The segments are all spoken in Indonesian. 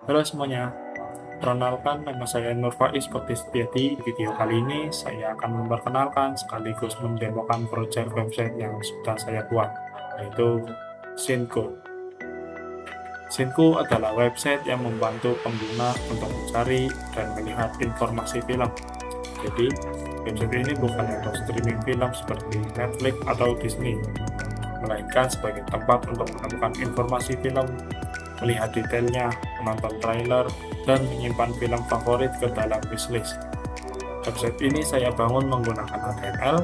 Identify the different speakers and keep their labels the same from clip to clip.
Speaker 1: Halo semuanya, perkenalkan nama saya Nur Faiz Bakti Setiadi. Di video kali ini saya akan memperkenalkan sekaligus mendemokan proyek website yang sudah saya buat, yaitu Synco. Synco adalah website yang membantu pengguna untuk mencari dan melihat informasi film. Jadi, website ini bukan untuk streaming film seperti Netflix atau Disney, melainkan sebagai tempat untuk menemukan informasi film, melihat detailnya, menonton trailer, dan menyimpan film favorit ke dalam wishlist. Website ini saya bangun menggunakan HTML,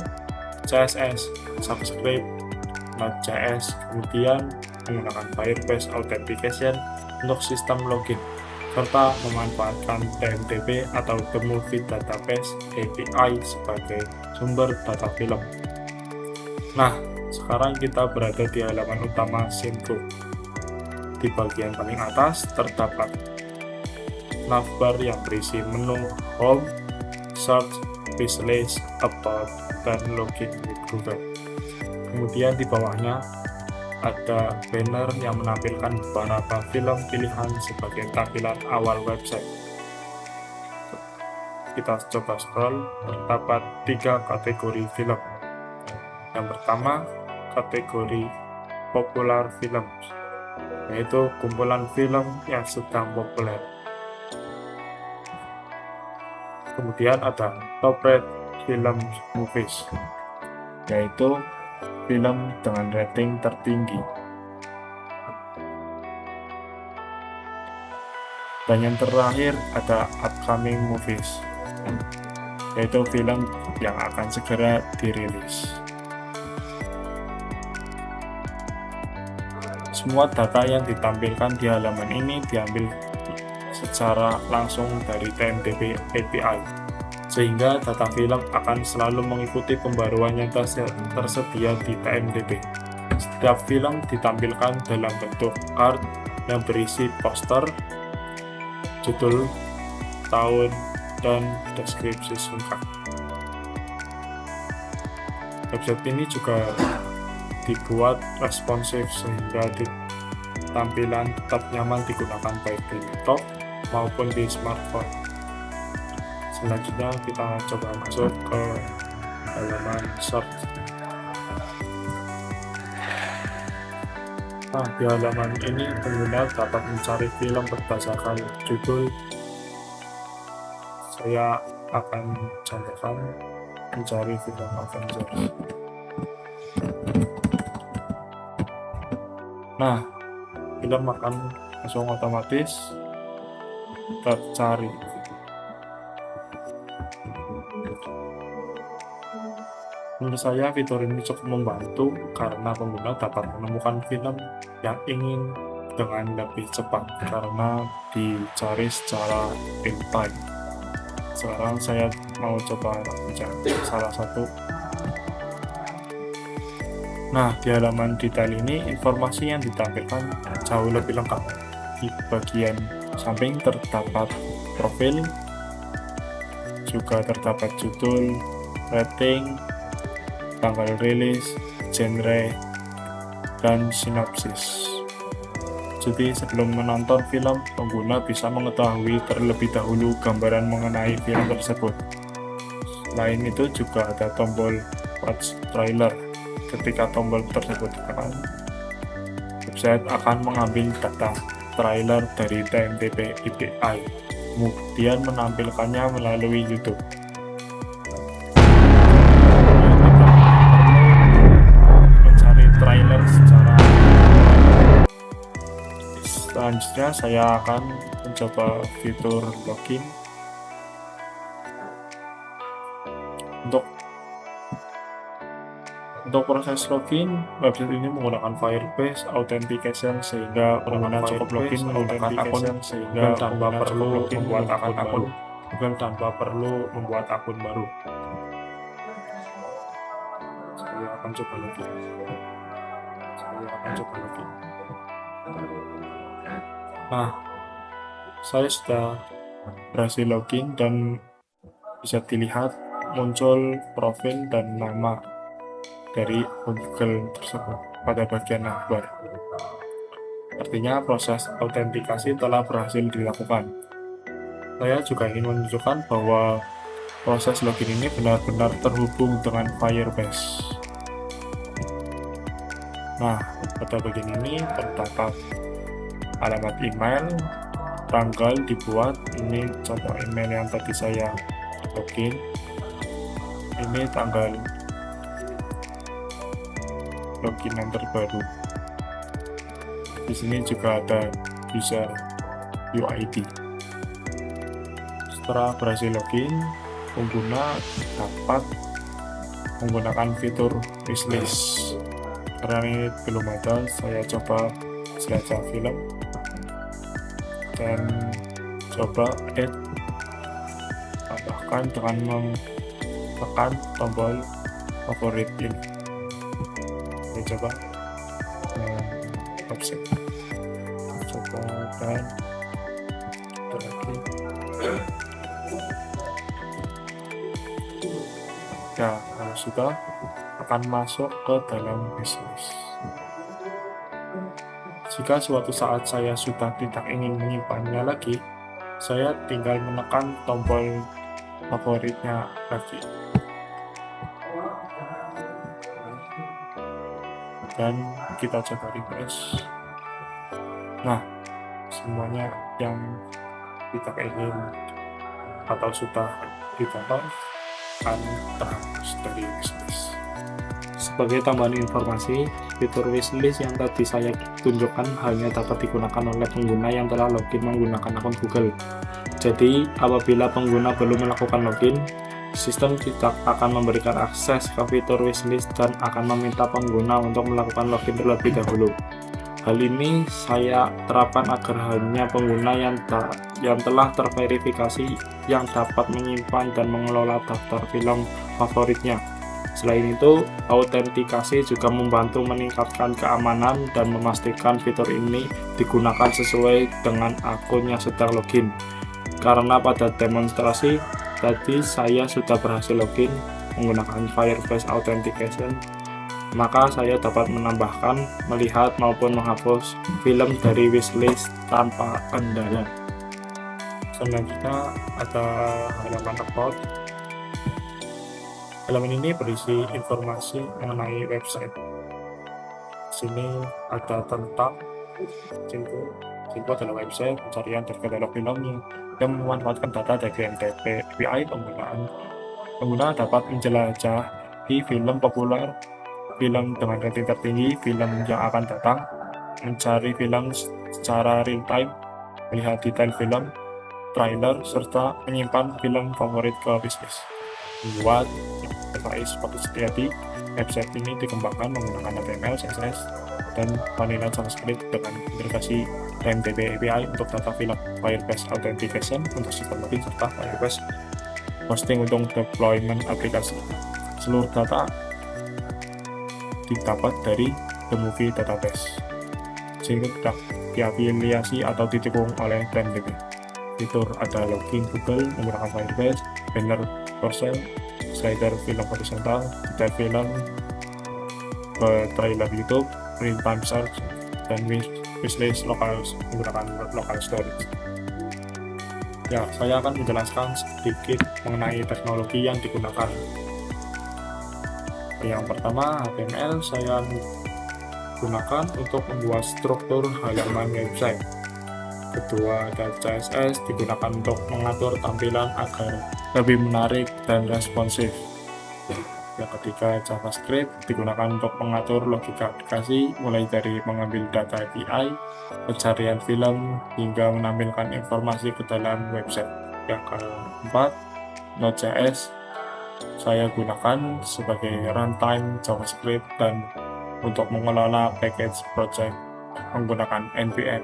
Speaker 1: CSS, JavaScript, Node.js, kemudian menggunakan Firebase Authentication untuk sistem login, serta memanfaatkan TMDB atau The Movie Database API sebagai sumber data film. Nah, sekarang kita berada di halaman utama Synco. Di bagian paling atas terdapat navbar yang berisi menu Home, Search, Wishlist, About, dan Login with Google. Kemudian di bawahnya ada banner yang menampilkan beberapa film pilihan sebagai tampilan awal website. Kita coba scroll, terdapat 3 kategori film. Yang pertama, kategori Popular Films, yaitu kumpulan film yang sedang populer. Kemudian ada Top Rate Film Movies, yaitu film dengan rating tertinggi. Dan yang terakhir ada Upcoming Movies, yaitu film yang akan segera dirilis. Semua data yang ditampilkan di halaman ini diambil secara langsung dari TMDB API, sehingga data film akan selalu mengikuti pembaruan yang tersedia di TMDB. Setiap film ditampilkan dalam bentuk card yang berisi poster, judul, tahun, dan deskripsi singkat. Website ini juga dibuat responsif sehingga tampilan tetap nyaman digunakan baik di laptop maupun di smartphone. Selanjutnya kita coba masuk ke halaman search. Nah, di halaman ini pengguna dapat mencari film berdasarkan judul. Saya akan contohkan mencari film Avengers. Nah, film akan langsung otomatis tercari. Menurut saya fitur ini cukup membantu karena pengguna dapat menemukan film yang ingin dengan lebih cepat karena dicari secara real time. Sekarang saya mau coba mencari salah satu. Nah, di halaman detail ini informasi yang ditampilkan jauh lebih lengkap. Di bagian samping terdapat profil, juga terdapat judul, rating, tanggal rilis, genre, dan sinopsis. Jadi sebelum menonton film, pengguna bisa mengetahui terlebih dahulu gambaran mengenai film tersebut. Selain itu juga ada tombol Watch Trailer. Ketika tombol tersebut ditekan, website akan mengambil data trailer dari TMDB API, kemudian menampilkannya melalui YouTube. Mencari trailer secara selanjutnya saya akan mencoba fitur login. Untuk proses login, website ini menggunakan Firebase Authentication sehingga pengguna cukup login menggunakan akun sehingga tanpa perlu membuat akun baru. Saya akan coba login. Nah, saya sudah berhasil login dan bisa dilihat muncul profil dan nama dari Google tersebut pada bagian navbar. Artinya proses autentikasi telah berhasil dilakukan. Saya juga ingin menunjukkan bahwa proses login ini benar-benar terhubung dengan Firebase. Nah, pada bagian ini terdapat alamat email, tanggal dibuat, ini contoh email yang tadi saya login, ini tanggal login yang terbaru. Di sini juga ada user UID. Setelah berhasil login, pengguna dapat menggunakan fitur wishlist. Karena ini belum ada, saya coba jelajah film dan coba add, tambahkan dengan menekan tombol favorit ini. Saya coba option, coba dan lagi. Ya, kalau sudah akan masuk ke dalam wishlist. Jika suatu saat saya sudah tidak ingin menyimpannya lagi, saya tinggal menekan tombol favoritnya lagi. Dan kita coba refresh. Nah, semuanya yang kita ingin atau sudah ditonton akan terhapus dari wishlist. Sebagai tambahan informasi, fitur wishlist yang tadi saya tunjukkan hanya dapat digunakan oleh pengguna yang telah login menggunakan akun Google. Jadi, apabila pengguna belum melakukan login, sistem tidak akan memberikan akses ke fitur wishlist dan akan meminta pengguna untuk melakukan login terlebih dahulu. Hal ini saya terapkan agar hanya pengguna yang telah terverifikasi yang dapat menyimpan dan mengelola daftar film favoritnya. Selain itu, autentikasi juga membantu meningkatkan keamanan dan memastikan fitur ini digunakan sesuai dengan akun yang sedang login. Karena pada demonstrasi tadi saya sudah berhasil login menggunakan Firebase Authentication, maka saya dapat menambahkan, melihat maupun menghapus film dari wishlist tanpa kendala. Selanjutnya ada halaman about. Halaman ini berisi informasi mengenai website. Di sini ada tentang Cinco adalah website pencarian dan katalog filmnya yang memanfaatkan data dari NTP API. Pengguna dapat menjelajahi film populer, film dengan rating tertinggi, film yang akan datang, mencari film secara real time, melihat detail film, trailer, serta menyimpan film favorit ke wishlist. Membuat device seperti Setiati, website ini dikembangkan menggunakan HTML, CSS, dan vanilla JavaScript dengan integrasi TMDB API untuk data film, Firebase Authentication untuk sistem login, serta Firebase hosting untuk deployment aplikasi. Seluruh data didapat dari The Movie Database, sehingga tidak diafiliasi atau didukung oleh TMDB. Fitur ada login Google menggunakan Firebase, banner for sale, slider film horizontal, detail film, trailer YouTube, real time search, dan wishlist lokal menggunakan local storage. Ya, saya akan menjelaskan sedikit mengenai teknologi yang digunakan. Yang pertama, HTML saya gunakan untuk membuat struktur halaman website. Kedua, ada CSS digunakan untuk mengatur tampilan agar lebih menarik dan responsif. Yang ketiga, JavaScript digunakan untuk mengatur logika aplikasi, mulai dari mengambil data API, pencarian film, hingga menampilkan informasi ke dalam website. Yang keempat, Node.js saya gunakan sebagai runtime JavaScript dan untuk mengelola package project menggunakan npm.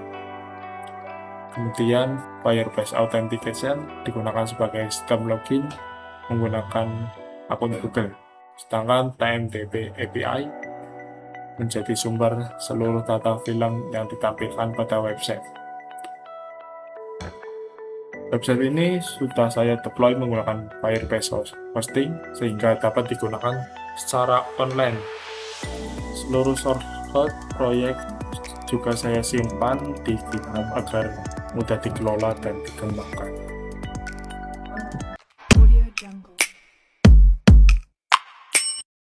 Speaker 1: Kemudian Firebase Authentication digunakan sebagai sistem login menggunakan akun Google. Sedangkan TMDB API menjadi sumber seluruh data film yang ditampilkan pada website. Website ini sudah saya deploy menggunakan Firebase Hosting sehingga dapat digunakan secara online. Seluruh source code proyek juga saya simpan di GitHub agar mudah dikelola dan dikembangkan.